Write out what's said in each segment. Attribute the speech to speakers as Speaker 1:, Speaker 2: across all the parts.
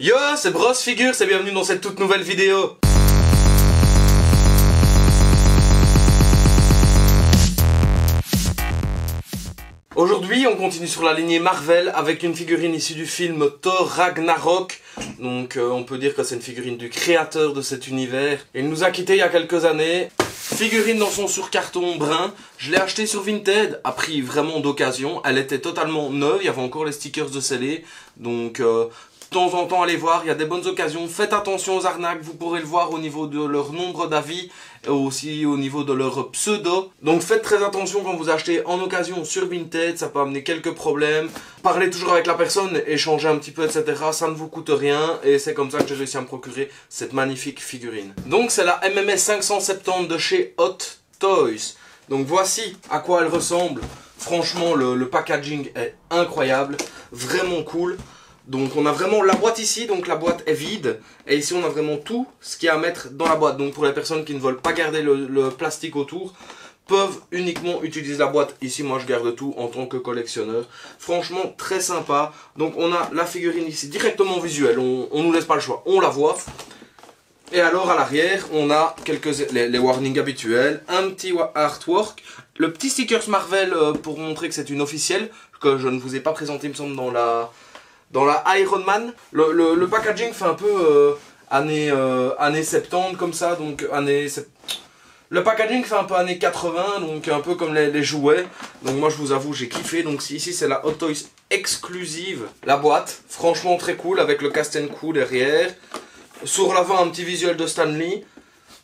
Speaker 1: Yo, c'est Bros Figures et bienvenue dans cette toute nouvelle vidéo. Aujourd'hui, on continue sur la lignée Marvel avec une figurine issue du film Thor Ragnarok. Donc on peut dire que c'est une figurine du créateur de cet univers. Il nous a quittés il y a quelques années. Figurine dans son surcarton brun. Je l'ai achetée sur Vinted à prix vraiment d'occasion. Elle était totalement neuve, il y avait encore les stickers de scellés. Donc de temps en temps, allez voir, il y a des bonnes occasions. Faites attention aux arnaques, vous pourrez le voir au niveau de leur nombre d'avis et aussi au niveau de leur pseudo. Donc faites très attention quand vous achetez en occasion sur Vinted, ça peut amener quelques problèmes. Parlez toujours avec la personne, échangez un petit peu, etc. Ça ne vous coûte rien et c'est comme ça que j'ai réussi à me procurer cette magnifique figurine. Donc c'est la MMS 570 de chez Hot Toys. Donc voici à quoi elle ressemble. Franchement, le packaging est incroyable, vraiment cool. Donc on a vraiment la boîte ici, donc la boîte est vide. Et ici on a vraiment tout ce qu'il y a à mettre dans la boîte. Donc pour les personnes qui ne veulent pas garder le plastique autour, peuvent uniquement utiliser la boîte. Ici moi je garde tout en tant que collectionneur. Franchement très sympa. Donc on a la figurine ici directement visuelle, on nous laisse pas le choix, on la voit. Et alors à l'arrière on a les warnings habituels, un petit artwork, le petit stickers Marvel pour montrer que c'est une officielle, que je ne vous ai pas présenté il me semble dans la Iron Man. Le packaging fait un peu années 70 comme ça, donc le packaging fait un peu années 80, donc un peu comme les jouets. Donc moi je vous avoue j'ai kiffé. Donc ici c'est la Hot Toys exclusive, la boîte, franchement très cool avec le cast and crew derrière. Sur l'avant un petit visuel de Stan Lee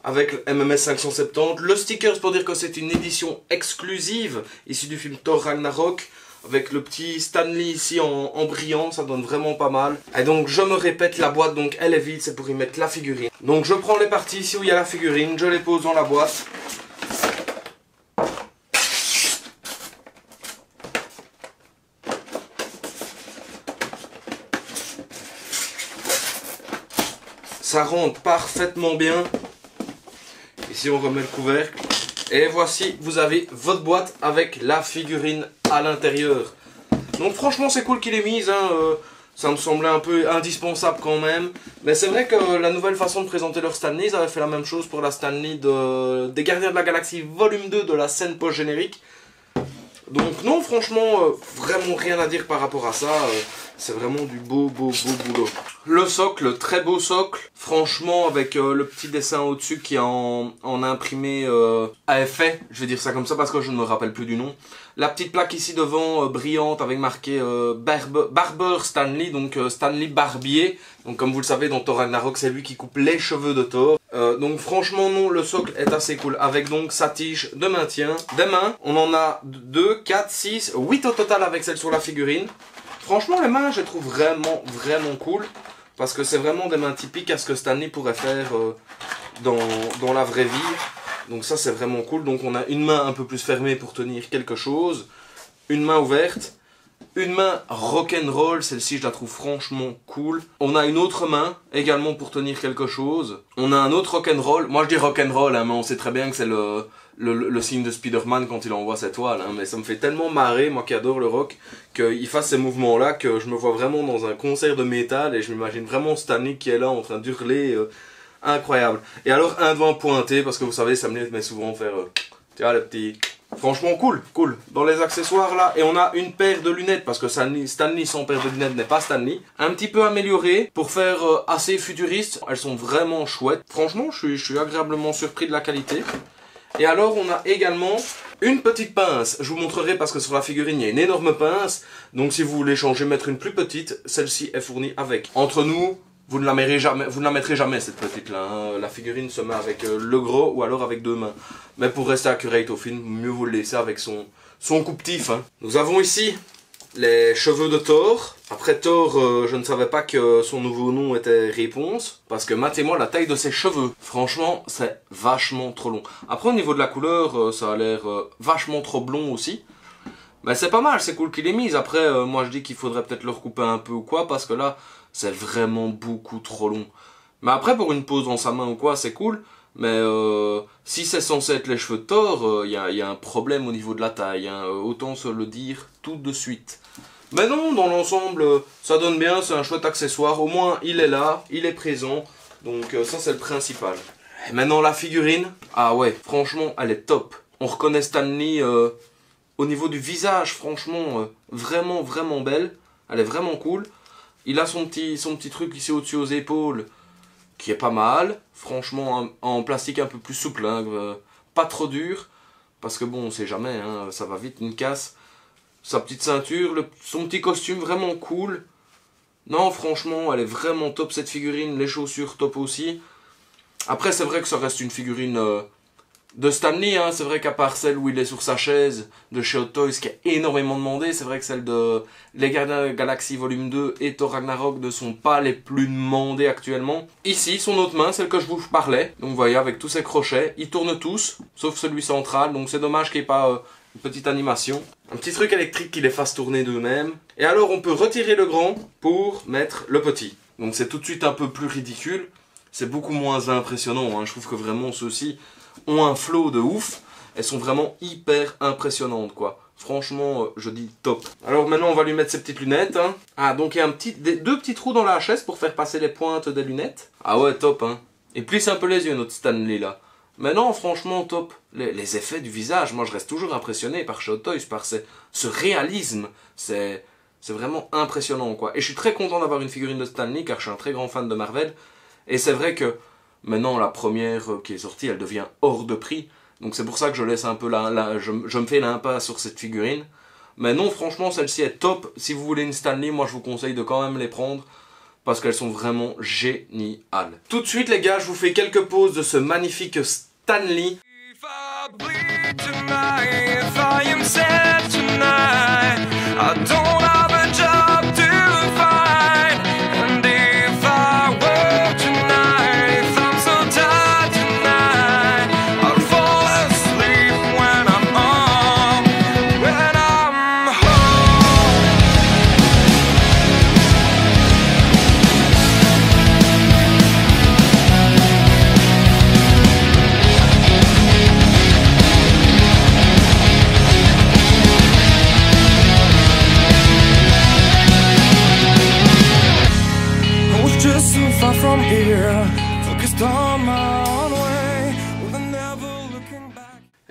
Speaker 1: avec le MMS 570. Le sticker pour dire que c'est une édition exclusive issue du film Thor Ragnarok. Avec le petit Stan Lee ici en brillant, ça donne vraiment pas mal. Et donc je me répète, la boîte donc elle est vide, c'est pour y mettre la figurine. Donc je prends les parties ici où il y a la figurine, je les pose dans la boîte. Ça rentre parfaitement bien. Ici on remet le couvercle. Et voici, vous avez votre boîte avec la figurine à l'intérieur. Donc franchement c'est cool qu'il ait mise, hein, ça me semblait un peu indispensable quand même. Mais c'est vrai que la nouvelle façon de présenter leur Stan Lee, ils avaient fait la même chose pour la Stan Lee des Gardiens de la Galaxie volume 2 de la scène post-générique. Donc non, franchement, vraiment rien à dire par rapport à ça. C'est vraiment du beau boulot. Le socle, très beau socle. Franchement, avec le petit dessin au-dessus qui est en imprimé à effet. Je vais dire ça comme ça parce que je ne me rappelle plus du nom. La petite plaque ici devant, brillante, avec marqué Barber Stan Lee, donc Stan Lee barbier. Donc comme vous le savez, dans Thor Ragnarok, c'est lui qui coupe les cheveux de Thor. Donc franchement, non, le socle est assez cool. Avec donc sa tige de maintien. Des mains, on en a 2, 4, 6, 8 au total avec celle sur la figurine. Franchement, les mains, je les trouve vraiment cool. Parce que c'est vraiment des mains typiques à ce que Stan Lee pourrait faire dans la vraie vie. Donc ça, c'est vraiment cool. Donc on a une main un peu plus fermée pour tenir quelque chose. Une main ouverte. Une main rock'n'roll, celle-ci je la trouve franchement cool. On a une autre main également pour tenir quelque chose. On a un autre rock'n'roll. Moi je dis rock'n'roll, hein, mais on sait très bien que c'est le signe de Spider-Man quand il envoie sa toile. Hein, mais ça me fait tellement marrer, moi qui adore le rock, qu'il fasse ces mouvements-là, que je me vois vraiment dans un concert de métal et je m'imagine vraiment Stan Lee qui est là en train d'hurler. Incroyable. Et alors un devant pointé, parce que vous savez, ça me met souvent faire... tu vois, le petit... Franchement cool. Dans les accessoires là, et on a une paire de lunettes, parce que Stan Lee sans paire de lunettes n'est pas Stan Lee. Un petit peu améliorée, pour faire assez futuriste. Elles sont vraiment chouettes. Franchement, je suis agréablement surpris de la qualité. Et alors on a également une petite pince. Je vous montrerai parce que sur la figurine il y a une énorme pince. Donc si vous voulez changer, mettre une plus petite, celle-ci est fournie avec. Entre nous, vous ne la mettrez jamais cette petite là, hein. La figurine se met avec le gros ou alors avec deux mains. Mais pour rester accurate au film, mieux vous le laisser avec son coupe-tif. Hein. Nous avons ici les cheveux de Thor. Après Thor, je ne savais pas que son nouveau nom était Réponse. Parce que matez-moi la taille de ses cheveux. Franchement, c'est vachement trop long. Après au niveau de la couleur, ça a l'air vachement trop blond aussi. Mais c'est pas mal, c'est cool qu'il ait mis. Après, moi je dis qu'il faudrait peut-être le recouper un peu ou quoi. Parce que là, c'est vraiment beaucoup trop long. Mais après, pour une pose dans sa main ou quoi, c'est cool. Mais si c'est censé être les cheveux de Thor, y a un problème au niveau de la taille. Hein. Autant se le dire tout de suite. Mais non, dans l'ensemble, ça donne bien, c'est un chouette accessoire. Au moins, il est là, il est présent. Donc ça, c'est le principal. Et maintenant, la figurine. Ah ouais, franchement, elle est top. On reconnaît Stan Lee au niveau du visage, franchement, vraiment, vraiment belle. Elle est vraiment cool. Il a son petit truc ici au-dessus aux épaules, qui est pas mal. Franchement, en plastique un peu plus souple, hein, pas trop dur. Parce que bon, on sait jamais, hein, ça va vite, une casse. Sa petite ceinture, son petit costume vraiment cool. Non, franchement, elle est vraiment top cette figurine. Les chaussures top aussi. Après, c'est vrai que ça reste une figurine de Stan Lee. Hein. C'est vrai qu'à part celle où il est sur sa chaise de chez Hot Toys, qui est énormément demandée. C'est vrai que celle de Les Gardiens de la Galaxie Volume 2 et Thor Ragnarok ne sont pas les plus demandées actuellement. Ici, son autre main, celle que je vous parlais. Donc vous voyez, avec tous ses crochets, ils tournent tous, sauf celui central. Donc c'est dommage qu'il n'y ait pas une petite animation. Un petit truc électrique qui les fasse tourner d'eux-mêmes. Et alors on peut retirer le grand pour mettre le petit. Donc c'est tout de suite un peu plus ridicule. C'est beaucoup moins impressionnant. Hein. Je trouve que vraiment ceux-ci ont un flow de ouf. Elles sont vraiment hyper impressionnantes quoi. Franchement, je dis top. Alors maintenant on va lui mettre ses petites lunettes. Hein. Ah donc il y a deux petits trous dans la chaise pour faire passer les pointes des lunettes. Ah ouais top hein. Et plisse un peu les yeux notre Stan Lee là. Mais non, franchement, top. Les effets du visage, moi je reste toujours impressionné par Hot Toys, par ce réalisme. C'est vraiment impressionnant, quoi. Et je suis très content d'avoir une figurine de Stan Lee, car je suis un très grand fan de Marvel. Et c'est vrai que maintenant, la première qui est sortie, elle devient hors de prix. Donc c'est pour ça que je laisse un peu je me fais l'impasse sur cette figurine. Mais non, franchement, celle-ci est top. Si vous voulez une Stan Lee, moi je vous conseille de quand même les prendre. Parce qu'elles sont vraiment géniales. Tout de suite les gars, je vous fais quelques poses de ce magnifique Stan Lee.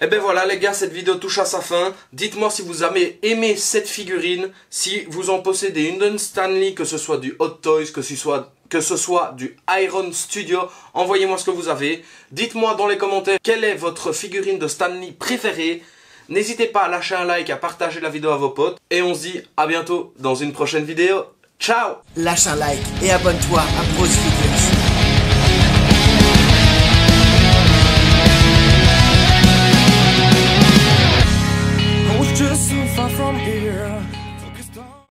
Speaker 1: Et ben voilà les gars, cette vidéo touche à sa fin. Dites-moi si vous avez aimé cette figurine, si vous en possédez une de Stan Lee, que ce soit du Hot Toys, que ce soit du Iron Studio. Envoyez-moi ce que vous avez. Dites-moi dans les commentaires quelle est votre figurine de Stan Lee préférée. N'hésitez pas à lâcher un like, à partager la vidéo à vos potes. Et on se dit à bientôt dans une prochaine vidéo. Ciao!
Speaker 2: Lâche un like et abonne-toi à Bros Figures.
Speaker 3: Just so far from here.